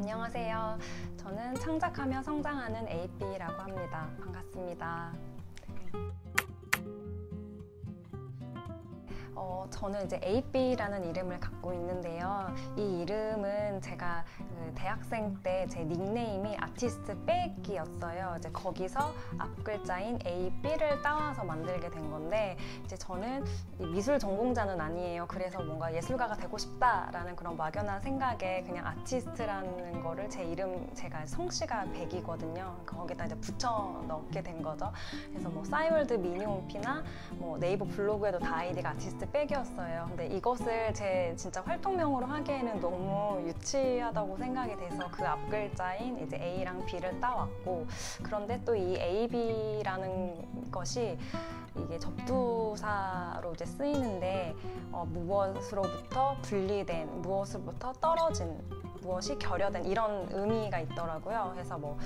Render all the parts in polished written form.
안녕하세요. 저는 창작하며 성장하는 에이삐라고 합니다. 반갑습니다. 저는 이제 에이삐라는 이름을 갖고 있는데요. 이 이름은 제가 대학생 때 제 닉네임이 아티스트 백이었어요. 이제 거기서 앞글자인 에이삐를 따와서 만들게 된 건데, 이제 저는 미술 전공자는 아니에요. 그래서 뭔가 예술가가 되고 싶다라는 그런 막연한 생각에 그냥 아티스트라는 거를 제 이름, 제가 성씨가 백이거든요. 거기다 이제 붙여 넣게 된 거죠. 그래서 뭐 싸이월드 미니홈피나 뭐 네이버 블로그에도 다 아이디가 아티스트 백이었어요. 근데 이것을 제 진짜 활동명으로 하기에는 너무 유치하다고 생각이 돼서 그 앞글자인 이제 A랑 B를 따왔고, 그런데 또 이 AB라는 것이 이게 접두사로 이제 쓰이는데 무엇으로부터 분리된, 무엇으로부터 떨어진, 무엇이 결여된 이런 의미가 있더라고요. 그래서 뭐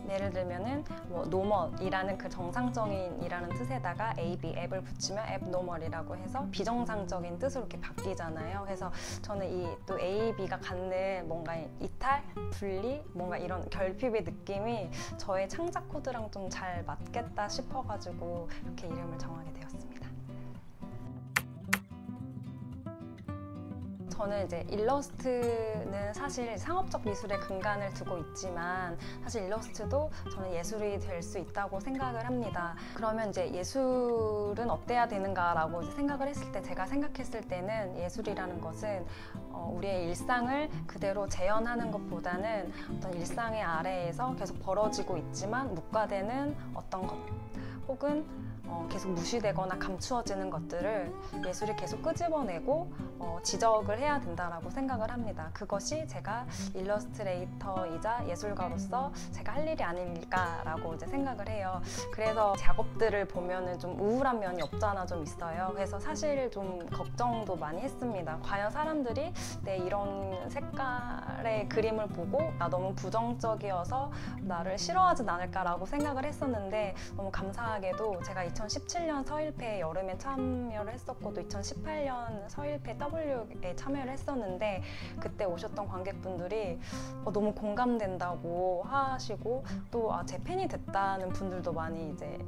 예를 들면은 뭐 노멀이라는 그 정상적인이라는 뜻에다가 AB, 앱을 붙이면 앱노멀이라고 해서 비정상적인 뜻으로 이렇게 바뀌잖아요. 그래서 저는 이 또 AB가 갖는 뭔가 이탈, 분리, 뭔가 이런 결핍의 느낌이 저의 창작 코드랑 좀 잘 맞겠다 싶어가지고 이렇게 이름을 정하게 되었습니다. 저는 이제 일러스트는 사실 상업적 미술에 근간을 두고 있지만, 사실 일러스트도 저는 예술이 될 수 있다고 생각을 합니다. 그러면 이제 예술은 어때야 되는가라고 이제 생각을 했을 때, 제가 생각했을 때는 예술이라는 것은 우리의 일상을 그대로 재현하는 것보다는 어떤 일상의 아래에서 계속 벌어지고 있지만 묵과되는 어떤 것, 혹은 계속 무시되거나 감추어지는 것들을 예술이 계속 끄집어내고 지적을 해야 된다라고 생각을 합니다. 그것이 제가 일러스트레이터이자 예술가로서 제가 할 일이 아닐까라고 이제 생각을 해요. 그래서 작업들을 보면은 좀 우울한 면이 없잖아 좀 있어요. 그래서 사실 좀 걱정도 많이 했습니다. 과연 사람들이 내 이런 색깔의 그림을 보고 나 너무 부정적이어서 나를 싫어하진 않을까라고 생각을 했었는데, 너무 감사하게도 제가 2017년 서일패 여름에 참여를 했었고, 또 2018년 서일패 W에 참여를 했었는데, 그때 오셨던 관객분들이 너무 공감된다고 하시고, 또 제 팬이 됐다는 분들도 많이 이제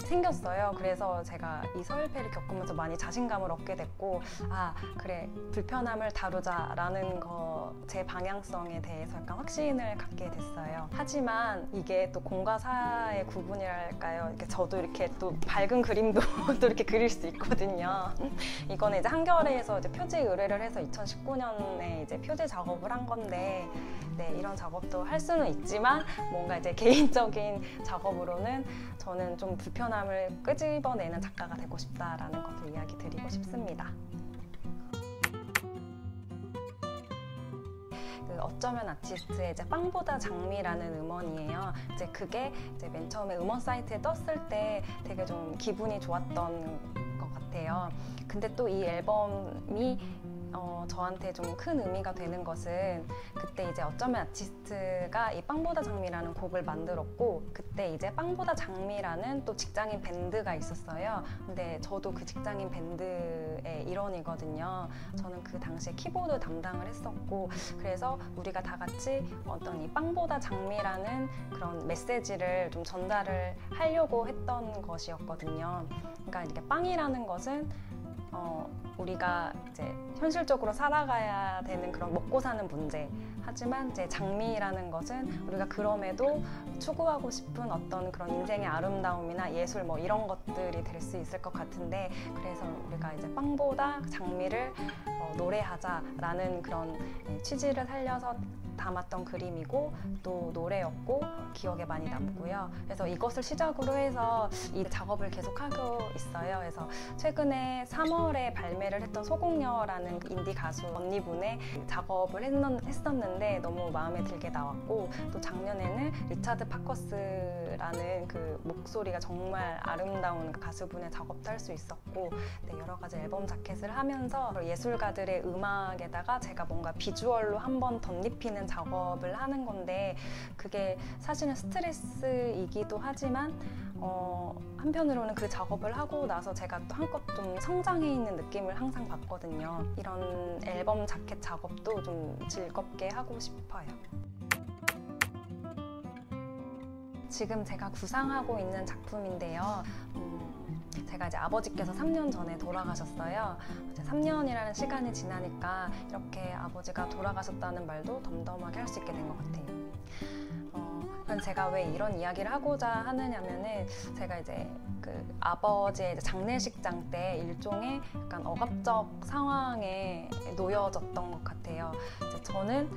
생겼어요. 그래서 제가 이 서일패를 겪으면서 많이 자신감을 얻게 됐고, 그래, 불편함을 다루자라는 제 방향성에 대해서 약간 확신을 갖게 됐어요. 하지만 이게 또 공과 사의 구분이랄까요? 이렇게 저도 이렇게 또 밝은 그림도 또 이렇게 그릴 수 있거든요. 이거는 이제 한겨레에서 이제 표지 의뢰를 해서 2019년에 이제 표지 작업을 한 건데, 네, 이런 작업도 할 수는 있지만 뭔가 이제 개인적인 작업으로는 저는 좀 불편함을 끄집어내는 작가가 되고 싶다라는 것을 이야기 드리고 싶습니다. 어쩌면 아티스트의 이제 빵보다 장미라는 음원이에요. 이제 그게 이제 맨 처음에 음원 사이트에 떴을 때 되게 좀 기분이 좋았던 것 같아요. 근데 또 이 앨범이 저한테 좀 큰 의미가 되는 것은, 그때 이제 어쩌면 아티스트가 이 빵보다 장미라는 곡을 만들었고, 그때 이제 빵보다 장미라는 또 직장인 밴드가 있었어요. 근데 저도 그 직장인 밴드의 일원이거든요. 저는 그 당시에 키보드 담당을 했었고, 그래서 우리가 다 같이 어떤 이 빵보다 장미라는 그런 메시지를 좀 전달을 하려고 했던 것이었거든요. 그러니까 이렇게 빵이라는 것은 우리가 이제 현실적으로 살아가야 되는 그런 먹고 사는 문제, 하지만 이제 장미라는 것은 우리가 그럼에도 추구하고 싶은 어떤 그런 인생의 아름다움이나 예술 뭐 이런 것들이 될 수 있을 것 같은데, 그래서 우리가 이제 빵보다 장미를 노래하자라는 그런 취지를 살려서 담았던 그림이고, 또 노래였고 기억에 많이 남고요. 그래서 이것을 시작으로 해서 이 작업을 계속하고 있어요. 그래서 최근에 3월에 발매를 했던 소공녀라는 인디 가수 언니분의 작업을 했었는데 너무 마음에 들게 나왔고, 또 작년에는 리차드 파커스라는 그 목소리가 정말 아름다운 가수분의 작업도 할 수 있었고, 네, 여러 가지 앨범 자켓을 하면서 예술가들의 음악에다가 제가 뭔가 비주얼로 한번 덧입히는 작업을 하는 건데, 그게 사실은 스트레스이기도 하지만 한편으로는 그 작업을 하고 나서 제가 또 한껏 좀 성장해 있는 느낌을 항상 받거든요. 이런 앨범 자켓 작업도 좀 즐겁게 하고 싶어요. 지금 제가 구상하고 있는 작품인데요. 제가 이제 아버지께서 3년 전에 돌아가셨어요. 이제 3년이라는 시간이 지나니까 이렇게 아버지가 돌아가셨다는 말도 덤덤하게 할 수 있게 된 것 같아요. 제가 왜 이런 이야기를 하고자 하느냐면은 제가 이제 그 아버지의 이제 장례식장 때 일종의 약간 억압적 상황에 놓여졌던 것 같아요. 이제 저는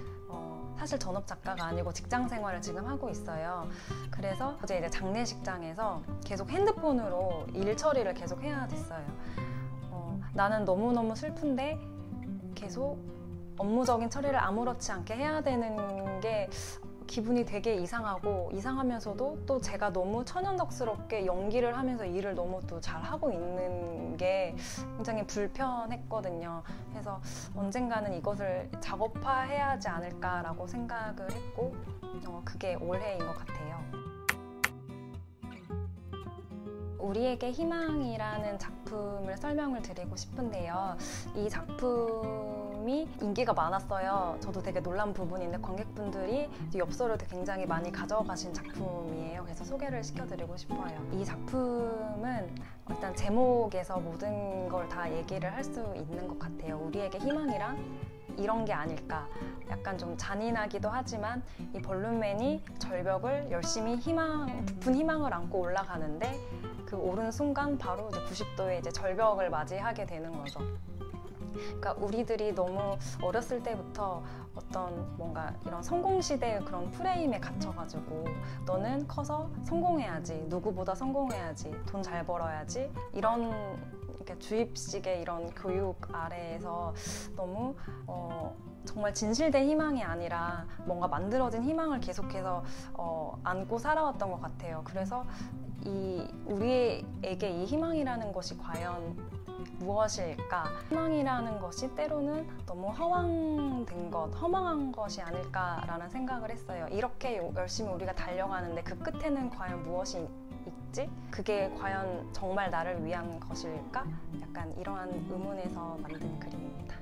사실 전업 작가가 아니고 직장 생활을 지금 하고 있어요. 그래서 어제 이제 장례식장에서 계속 핸드폰으로 일 처리를 계속 해야 됐어요. 나는 너무너무 슬픈데 계속 업무적인 처리를 아무렇지 않게 해야 되는 게 기분이 되게 이상하면서도 또 제가 너무 천연덕스럽게 연기를 하면서 일을 너무 또 잘하고 있는 게 굉장히 불편했거든요. 그래서 언젠가는 이것을 작업화해야 하지 않을까라고 생각을 했고 그게 올해인 것 같아요. 우리에게 희망이라는 작품을 설명을 드리고 싶은데요. 이 작품이 인기가 많았어요. 저도 되게 놀란 부분인데 관객분들이 엽서를 굉장히 많이 가져가신 작품이에요. 그래서 소개를 시켜드리고 싶어요. 이 작품은 일단 제목에서 모든 걸 다 얘기를 할 수 있는 것 같아요. 우리에게 희망이란 이런 게 아닐까. 약간 좀 잔인하기도 하지만 이 벌룬맨이 절벽을 열심히 부푼 희망을 안고 올라가는데 그 오른 순간 바로 이제 90도의 이제 절벽을 맞이하게 되는 거죠. 그러니까 우리들이 너무 어렸을 때부터 어떤 뭔가 이런 성공시대의 그런 프레임에 갇혀가지고 너는 커서 성공해야지, 누구보다 성공해야지, 돈 잘 벌어야지 이런 이렇게 주입식의 이런 교육 아래에서 너무 정말 진실된 희망이 아니라 뭔가 만들어진 희망을 계속해서 안고 살아왔던 것 같아요. 그래서 우리에게 이 희망이라는 것이 과연 무엇일까? 희망이라는 것이 때로는 너무 허망한 것이 아닐까라는 생각을 했어요. 이렇게 열심히 우리가 달려가는데 그 끝에는 과연 무엇이 있지? 그게 과연 정말 나를 위한 것일까? 약간 이러한 의문에서 만든 그림입니다.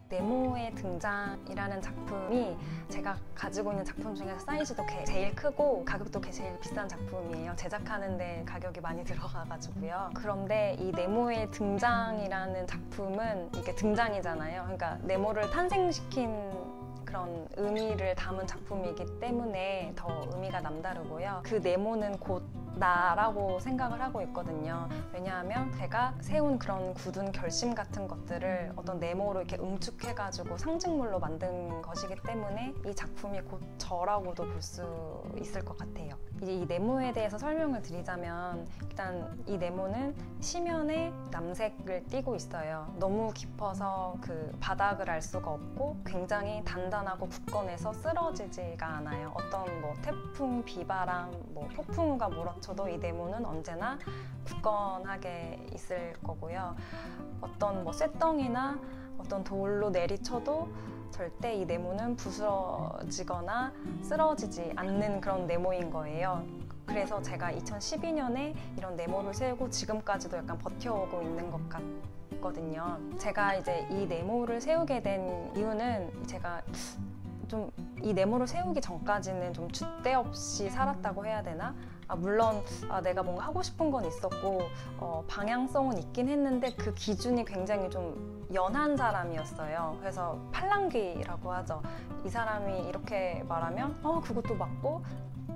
네모의 등장이라는 작품이 제가 가지고 있는 작품 중에서 사이즈도 제일 크고 가격도 제일 비싼 작품이에요. 제작하는데 가격이 많이 들어가가지고요. 그런데 이 네모의 등장이라는 작품은 이게 등장이잖아요. 그러니까 네모를 탄생시킨 그런 의미를 담은 작품이기 때문에 더 의미가 남다르고요. 그 네모는 곧 나라고 생각을 하고 있거든요. 왜냐하면 제가 세운 그런 굳은 결심 같은 것들을 어떤 네모로 이렇게 응축해가지고 상징물로 만든 것이기 때문에 이 작품이 곧 저라고도 볼 수 있을 것 같아요. 이제 이 네모에 대해서 설명을 드리자면 일단 이 네모는 시면에 남색을 띠고 있어요. 너무 깊어서 그 바닥을 알 수가 없고 굉장히 단단하고 굳건해서 쓰러지지가 않아요. 어떤 뭐 태풍, 비바람, 뭐 폭풍우가 몰아쳐도 이 네모는 언제나 굳건하게 있을 거고요. 어떤 뭐 쇳덩이나 어떤 돌로 내리쳐도 절대 이 네모는 부스러지거나 쓰러지지 않는 그런 네모인 거예요. 그래서 제가 2012년에 이런 네모를 세우고 지금까지도 약간 버텨오고 있는 것 같거든요. 제가 이제 이 네모를 세우게 된 이유는 제가 좀 이 네모를 세우기 전까지는 좀 줏대 없이 살았다고 해야 되나? 물론 내가 뭔가 하고 싶은 건 있었고 방향성은 있긴 했는데 그 기준이 굉장히 좀 연한 사람이었어요. 그래서 팔랑귀라고 하죠. 이 사람이 이렇게 말하면 그것도 맞고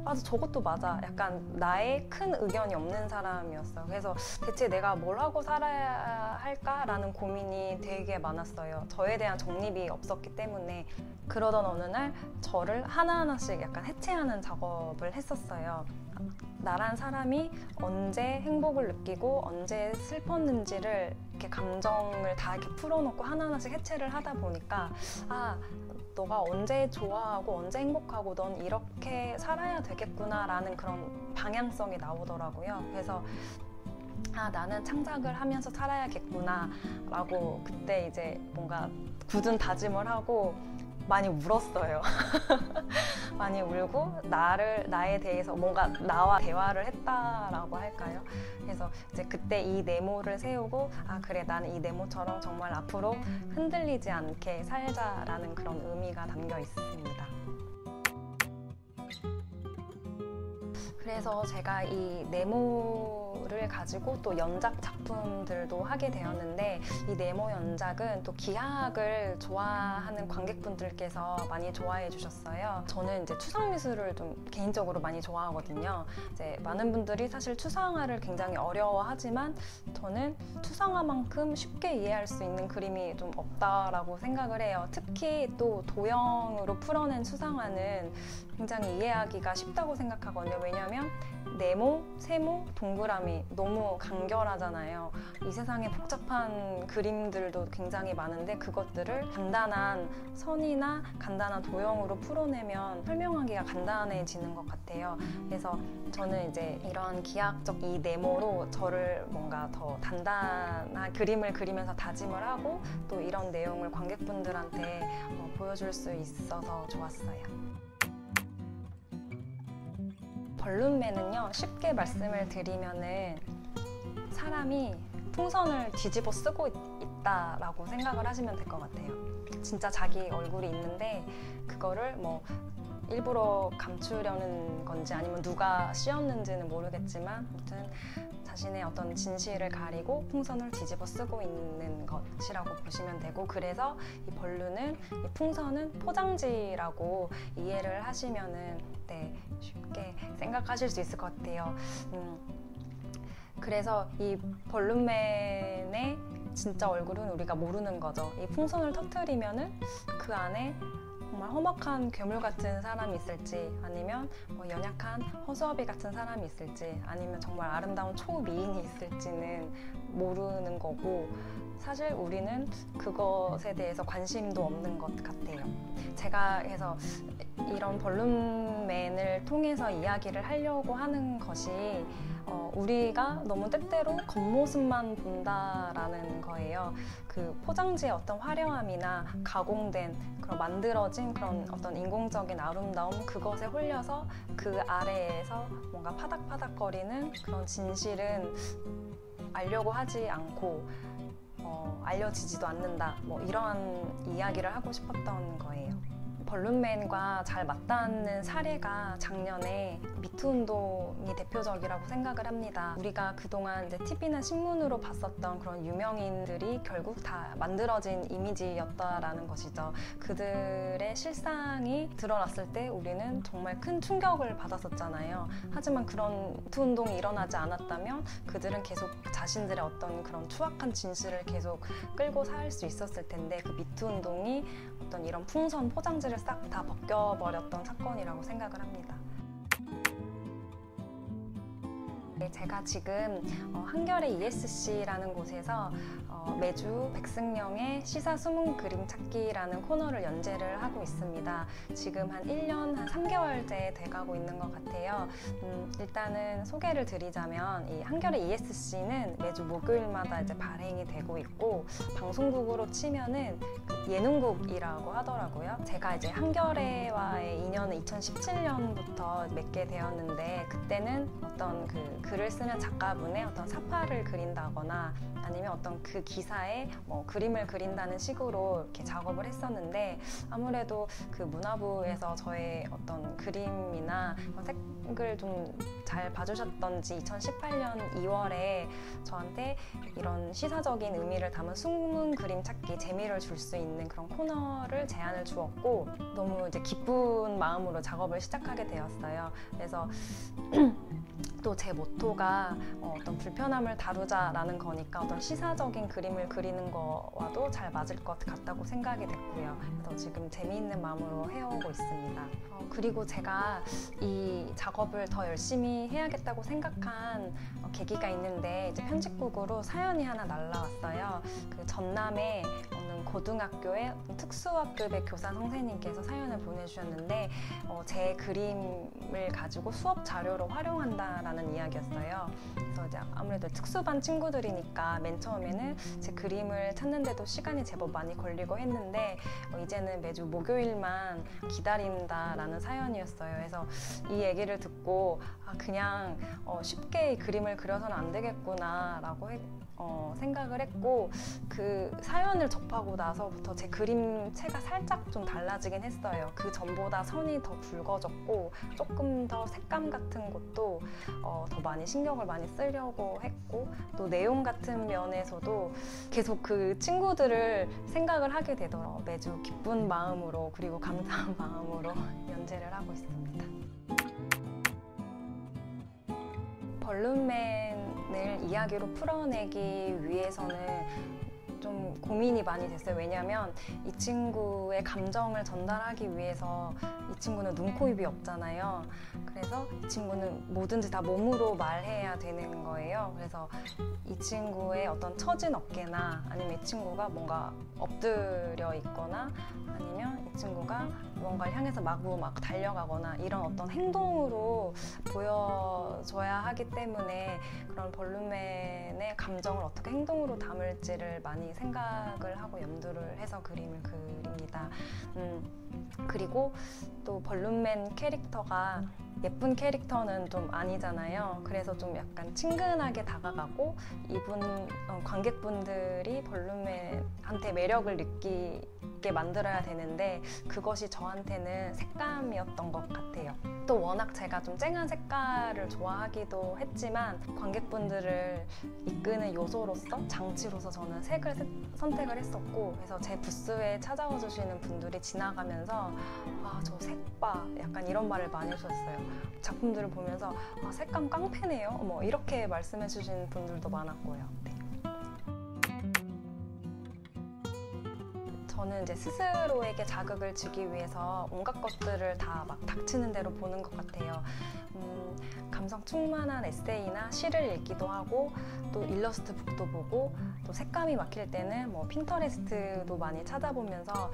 맞아 저것도 맞아 약간 나의 큰 의견이 없는 사람이었어요. 그래서 대체 내가 뭘 하고 살아야 할까라는 고민이 되게 많았어요. 저에 대한 정립이 없었기 때문에. 그러던 어느 날 저를 하나하나씩 약간 해체하는 작업을 했었어요. 나란 사람이 언제 행복을 느끼고 언제 슬펐는지를 이렇게 감정을 다 이렇게 풀어놓고 하나하나씩 해체를 하다 보니까 너가 언제 좋아하고 언제 행복하고 넌 이렇게 살아야 되겠구나 라는 그런 방향성이 나오더라고요. 그래서 나는 창작을 하면서 살아야겠구나 라고 그때 이제 뭔가 굳은 다짐을 하고 많이 울었어요. 많이 울고 나에 대해서 뭔가 나와 대화를 했다라고 할까요? 그래서 이제 그때 이 네모를 세우고 아 그래 나는 이 네모처럼 정말 앞으로 흔들리지 않게 살자라는 그런 의미가 담겨 있습니다. 그래서 제가 이 네모를 가지고 또 연작 작품들도 하게 되었는데 이 네모 연작은 또 기하학을 좋아하는 관객분들께서 많이 좋아해 주셨어요. 저는 이제 추상미술을 좀 개인적으로 많이 좋아하거든요. 이제 많은 분들이 사실 추상화를 굉장히 어려워하지만 저는 추상화만큼 쉽게 이해할 수 있는 그림이 좀 없다라고 생각을 해요. 특히 또 도형으로 풀어낸 추상화는 굉장히 이해하기가 쉽다고 생각하거든요. 왜냐하면 네모, 세모, 동그라미 너무 간결하잖아요. 이 세상에 복잡한 그림들도 굉장히 많은데 그것들을 간단한 선이나 간단한 도형으로 풀어내면 설명하기가 간단해지는 것 같아요. 그래서 저는 이제 이런 기하학적 이 네모로 저를 뭔가 더 단단한 그림을 그리면서 다짐을 하고 또 이런 내용을 관객분들한테 보여줄 수 있어서 좋았어요. 벌룬맨은요, 쉽게 말씀을 드리면은 사람이 풍선을 뒤집어 쓰고 있다라고 생각을 하시면 될 것 같아요. 진짜 자기 얼굴이 있는데 그거를 뭐 일부러 감추려는 건지 아니면 누가 씌웠는지는 모르겠지만 아무튼 자신의 어떤 진실을 가리고 풍선을 뒤집어 쓰고 있는 것이라고 보시면 되고, 그래서 이 벌룬은, 이 풍선은 포장지라고 이해를 하시면은 쉽게 생각하실 수 있을 것 같아요. 그래서 이 벌룬맨의 진짜 얼굴은 우리가 모르는 거죠. 이 풍선을 터뜨리면은 그 안에 정말 험악한 괴물 같은 사람이 있을지, 아니면 뭐 연약한 허수아비 같은 사람이 있을지, 아니면 정말 아름다운 초미인이 있을지는 모르는 거고, 사실 우리는 그것에 대해서 관심도 없는 것 같아요. 제가 그래서 이런 벌룬맨을 통해서 이야기를 하려고 하는 것이 우리가 너무 때때로 겉모습만 본다라는 거예요. 그 포장지의 어떤 화려함이나 가공된 그런 만들어진 그런 어떤 인공적인 아름다움, 그것에 홀려서 그 아래에서 뭔가 파닥파닥거리는 그런 진실은 알려고 하지 않고 알려지지도 않는다, 뭐 이러한 이야기를 하고 싶었던 거예요. 벌룬맨과 잘 맞닿는 사례가 작년에 미투 운동이 대표적이라고 생각을 합니다. 우리가 그동안 이제 TV나 신문으로 봤었던 그런 유명인들이 결국 다 만들어진 이미지였다라는 것이죠. 그들의 실상이 드러났을 때 우리는 정말 큰 충격을 받았었잖아요. 하지만 그런 미투 운동이 일어나지 않았다면 그들은 계속 자신들의 어떤 그런 추악한 진실을 계속 끌고 살 수 있었을 텐데, 그 미투 운동이 어떤 이런 풍선 포장지를 싹 다 벗겨버렸던 사건이라고 생각을 합니다. 제가 지금 한겨레 ESC라는 곳에서 매주 백승령의 시사 숨은 그림 찾기라는 코너를 연재를 하고 있습니다. 지금 한 1년 한 3개월째 돼가고 있는 것 같아요. 일단은 소개를 드리자면 이 한겨레 ESC는 매주 목요일마다 이제 발행이 되고 있고, 방송국으로 치면은 예능국이라고 하더라고요. 제가 이제 한겨레와의 인연은 2017년부터 맺게 되었는데, 그때는 어떤 그 글을 쓰는 작가분의 어떤 사파를 그린다거나 아니면 어떤 그 기사에 뭐 그림을 그린다는 식으로 이렇게 작업을 했었는데, 아무래도 그 문화부에서 저의 어떤 그림이나 색을 좀 잘 봐주셨던지 2018년 2월에 저한테 이런 시사적인 의미를 담은 숨은 그림 찾기 재미를 줄 수 있는 그런 코너를 제안을 주었고, 너무 이제 기쁜 마음으로 작업을 시작하게 되었어요. 그래서 또 제 모토가 어떤 불편함을 다루자라는 거니까 어떤 시사적인 그림을 그리는 거와도 잘 맞을 것 같다고 생각이 됐고요. 그래서 지금 재미있는 마음으로 해오고 있습니다. 그리고 제가 이 작업을 더 열심히 해야겠다고 생각한 계기가 있는데, 이제 편집국으로 사연이 하나 날라왔어요. 그 전남에 어느 저는 고등학교의 특수학급의 교사 선생님께서 사연을 보내주셨는데 제 그림을 가지고 수업 자료로 활용한다라는 이야기였어요. 그래서 이제 아무래도 특수반 친구들이니까 맨 처음에는 제 그림을 찾는데도 시간이 제법 많이 걸리고 했는데 이제는 매주 목요일만 기다린다라는 사연이었어요. 그래서 이 얘기를 듣고 그냥 쉽게 그림을 그려서는 안 되겠구나 라고 생각을 했고, 그 사연을 접하고 나서부터 제 그림체가 살짝 좀 달라지긴 했어요. 그 전보다 선이 더 굵어졌고 조금 더 색감 같은 것도 더 많이 신경을 많이 쓰려고 했고, 또 내용 같은 면에서도 계속 그 친구들을 생각을 하게 되더라고요. 매주 기쁜 마음으로 그리고 감사한 마음으로 연재를 하고 있습니다. 벌룬맨을 이야기로 풀어내기 위해서는 좀 고민이 많이 됐어요. 왜냐하면 이 친구의 감정을 전달하기 위해서 이 친구는 눈, 코, 입이 없잖아요. 그래서 이 친구는 뭐든지 다 몸으로 말해야 되는 거예요. 그래서 이 친구의 어떤 처진 어깨나 아니면 이 친구가 뭔가 엎드려 있거나 아니면 이 친구가 무언가를 향해서 마구 막 달려가거나 이런 어떤 행동으로 보여줘야 하기 때문에 그런 벌룬맨의 감정을 어떻게 행동으로 담을지를 많이 생각을 하고 염두를 해서 그림을 그립니다. 그리고 또 벌룬맨 캐릭터가 예쁜 캐릭터는 좀 아니잖아요. 그래서 좀 약간 친근하게 다가가고 관객분들이 벌룬맨한테 매력을 느끼게 만들어야 되는데 그것이 저한테는 색감이었던 것 같아요. 또 워낙 제가 좀 쨍한 색깔을 좋아하기도 했지만 관객분들을 이끄는 요소로서 장치로서 저는 색을 선택을 했었고, 그래서 제 부스에 찾아와 주시는 분들이 지나가면서 저 색봐 약간 이런 말을 많이 해주셨어요. 작품들을 보면서 색감 깡패네요 뭐 이렇게 말씀해 주시는 분들도 많았고요. 네. 저는 이제 스스로에게 자극을 주기 위해서 온갖 것들을 다 막 닥치는 대로 보는 것 같아요. 감성 충만한 에세이나 시를 읽기도 하고, 또 일러스트 북도 보고, 또 색감이 막힐 때는 뭐 핀터레스트도 많이 찾아보면서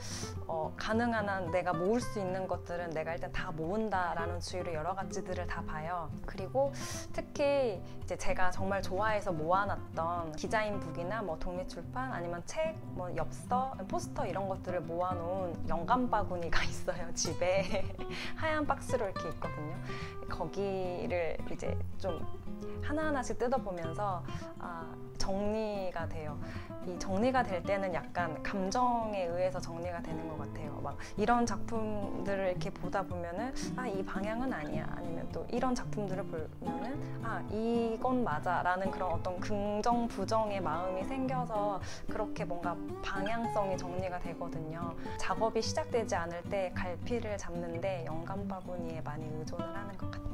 가능한 한 내가 모을 수 있는 것들은 내가 일단 다 모은다라는 주의로 여러 가지들을 다 봐요. 그리고 특히 이제 제가 정말 좋아해서 모아놨던 디자인북이나 뭐 독립출판 아니면 책, 뭐 엽서, 포스터 이런 것들을 모아놓은 영감 바구니가 있어요. 집에 하얀 박스로 이렇게 있거든요. 거기를 이제 좀 하나하나씩 뜯어보면서 정리가 돼요. 이 정리가 될 때는 약간 감정에 의해서 정리가 되는 것 같아요. 막 이런 작품들을 이렇게 보다 보면은 이 방향은 아니야. 아니면 또 이런 작품들을 보면은 이건 맞아 라는 그런 어떤 긍정 부정의 마음이 생겨서 그렇게 뭔가 방향성이 정리가 되거든요. 작업이 시작되지 않을 때 갈피를 잡는데 영감 바구니에 많이 의존을 하는 것 같아요.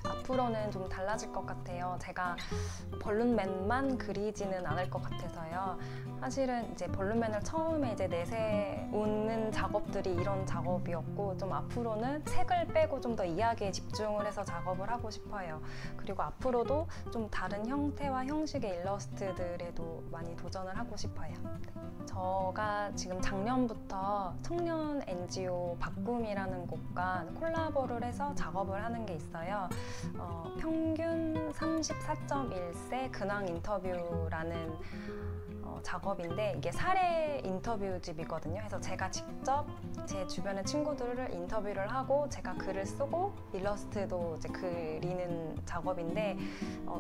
앞으로는 좀 달라질 것 같아요. 제가 벌룬맨만 그리지는 않을 것 같아서요. 사실은 이제 벌룬맨을 처음에 이제 내세우는 작업들이 이런 작업이었고, 좀 앞으로는 색을 빼고 좀 더 이야기에 집중을 해서 작업을 하고 싶어요. 그리고 앞으로도 좀 다른 형태와 형식의 일러스트들에도 많이 도전을 하고 싶어요. 제가 지금 작년부터 청년 NGO 바꿈이라는 곳과 콜라보를 해서 작업을 하는 게 있어요. 평균 34.1세 근황 인터뷰라는 작업인데, 이게 사례 인터뷰집이거든요. 그래서 제가 직접 제 주변의 친구들을 인터뷰를 하고 제가 글을 쓰고 일러스트도 이제 그리는 작업인데,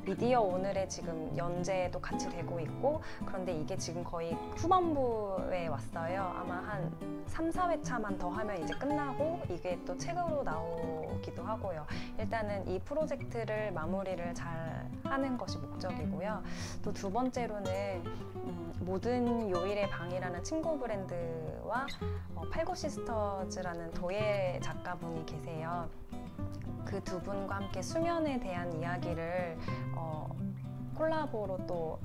미디어 오늘에 지금 연재도 같이 되고 있고, 그런데 이게 지금 거의 후반부에 왔어요. 아마 한 3, 4회차만 더 하면 이제 끝나고 이게 또 책으로 나오기도 하고요. 일단은 이 프로젝트를 마무리를 잘 하는 것이 목적이고요. 또 두 번째로는 모든 요일의 방이라는 친구 브랜드와 팔고시스터즈라는 도예 작가분이 계세요. 그 두 분과 함께 수면에 대한 이야기를 콜라보로 또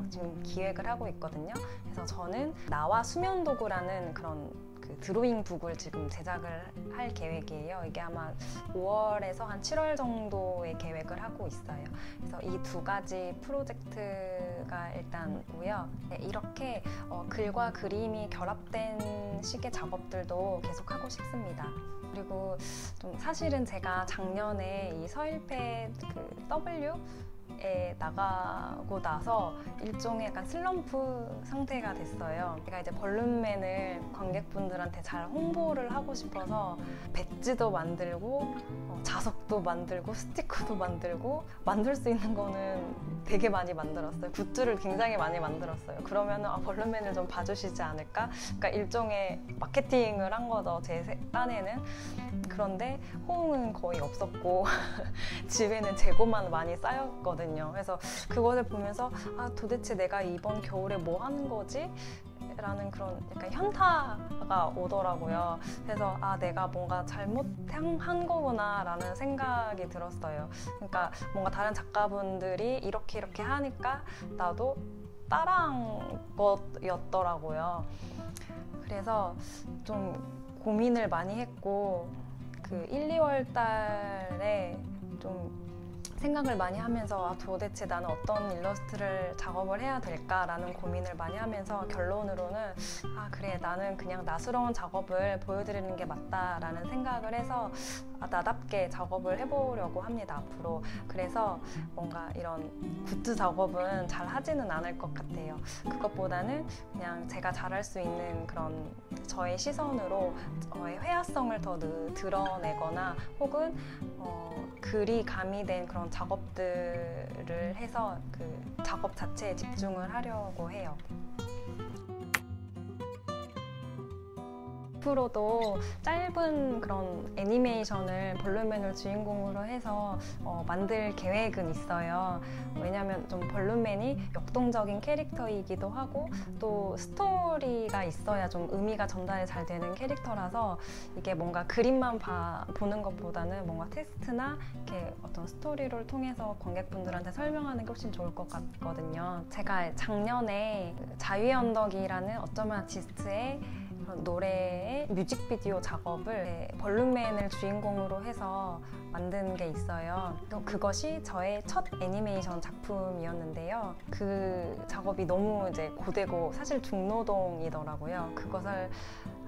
지금 기획을 하고 있거든요. 그래서 저는 나와 수면 도구라는 그런 그 드로잉 북을 지금 제작을 할 계획이에요. 이게 아마 5월에서 한 7월 정도의 계획을 하고 있어요. 그래서 이 두 가지 프로젝트가 일단 있고요. 네, 이렇게 글과 그림이 결합된 식의 작업들도 계속 하고 싶습니다. 그리고 좀 사실은 제가 작년에 이 서일패 그 W에 나가고 나서 일종의 약간 슬럼프 상태가 됐어요. 제가 이제 벌룬맨을 관객분들한테 잘 홍보를 하고 싶어서 배지도 만들고 자석도 만들고 스티커도 만들고 만들 수 있는 거는 되게 많이 만들었어요. 굿즈를 굉장히 많이 만들었어요. 그러면은 벌룬맨을 좀 봐주시지 않을까? 그러니까 일종의 마케팅을 한 거죠, 제 딴에는. 그런데 호응은 거의 없었고 집에는 재고만 많이 쌓였거든요. 그래서 그것을 보면서 도대체 내가 이번 겨울에 뭐 하는 거지? 라는 그런 약간 현타가 오더라고요. 그래서 내가 뭔가 잘못한 거구나 라는 생각이 들었어요. 그러니까 뭔가 다른 작가분들이 이렇게 하니까 나도 따라한 것이었더라고요. 그래서 좀 고민을 많이 했고 그 1, 2월 달에 좀 생각을 많이 하면서 도대체 나는 어떤 일러스트를 작업을 해야 될까라는 고민을 많이 하면서 결론으로는 그래, 나는 그냥 나스러운 작업을 보여드리는 게 맞다라는 생각을 해서 나답게 작업을 해보려고 합니다, 앞으로. 그래서 뭔가 이런 굿즈 작업은 잘 하지는 않을 것 같아요. 그것보다는 그냥 제가 잘할 수 있는 그런 저의 시선으로 저의 회화성을 더 드러내거나 혹은 글이 가미된 그런 작업들을 해서 그 작업 자체에 집중을 하려고 해요. 앞으로도 짧은 그런 애니메이션을 벌룬맨을 주인공으로 해서 만들 계획은 있어요. 왜냐하면 좀 벌룬맨이 역동적인 캐릭터이기도 하고 또 스토리가 있어야 좀 의미가 전달이 잘 되는 캐릭터라서 이게 뭔가 그림만 보는 것보다는 뭔가 텍스트나 이렇게 어떤 스토리를 통해서 관객분들한테 설명하는 게 훨씬 좋을 것 같거든요. 제가 작년에 자유의 언덕이라는 어쩌면 아티스트의 노래의 뮤직비디오 작업을 벌룬맨을 주인공으로 해서 만든 게 있어요. 그것이 저의 첫 애니메이션 작품이었는데요. 그 작업이 너무 이제 고되고 사실 중노동이더라고요. 그것을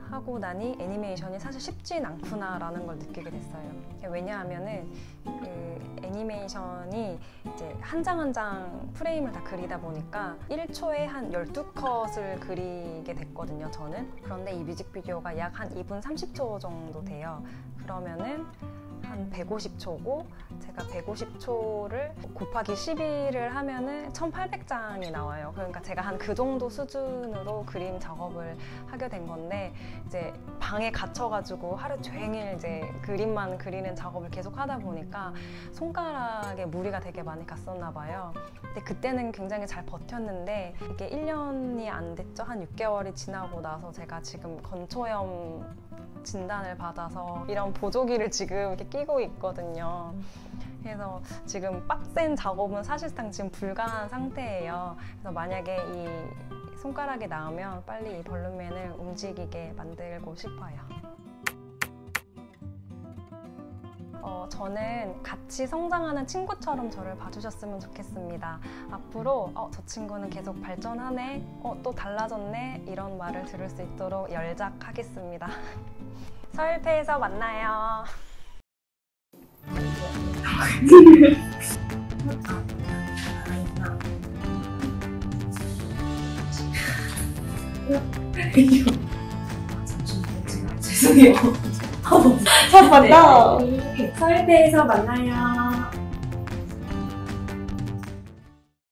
하고 나니 애니메이션이 사실 쉽진 않구나라는 걸 느끼게 됐어요. 왜냐하면은 그 애니메이션이 이제 한 장 한 장 프레임을 다 그리다 보니까 1초에 한 12컷을 그리게 됐거든요, 저는. 그런데 이 뮤직비디오가 약 한 2분 30초 정도 돼요. 그러면은 한 150초고 제가 150초를 곱하기 12를 하면은 1800장이 나와요. 그러니까 제가 한 그 정도 수준으로 그림 작업을 하게 된 건데 이제 방에 갇혀가지고 하루 종일 이제 그림만 그리는 작업을 계속 하다 보니까 손가락에 무리가 되게 많이 갔었나 봐요. 근데 그때는 굉장히 잘 버텼는데 이게 1년이 안 됐죠. 한 6개월이 지나고 나서 제가 지금 건초염 진단을 받아서 이런 보조기를 지금 이렇게 끼고 있거든요. 그래서 지금 빡센 작업은 사실상 지금 불가한 상태예요. 그래서 만약에 이 손가락이 나으면 빨리 이 벌룬맨을 움직이게 만들고 싶어요. 저는 같이 성장하는 친구처럼 저를 봐주셨으면 좋겠습니다. 앞으로 저 친구는 계속 발전하네, 또 달라졌네 이런 말을 들을 수 있도록 열작하겠습니다. 서일패에서 만나요. 죄송해요. 처음 봤다. 서일패에서 만나요.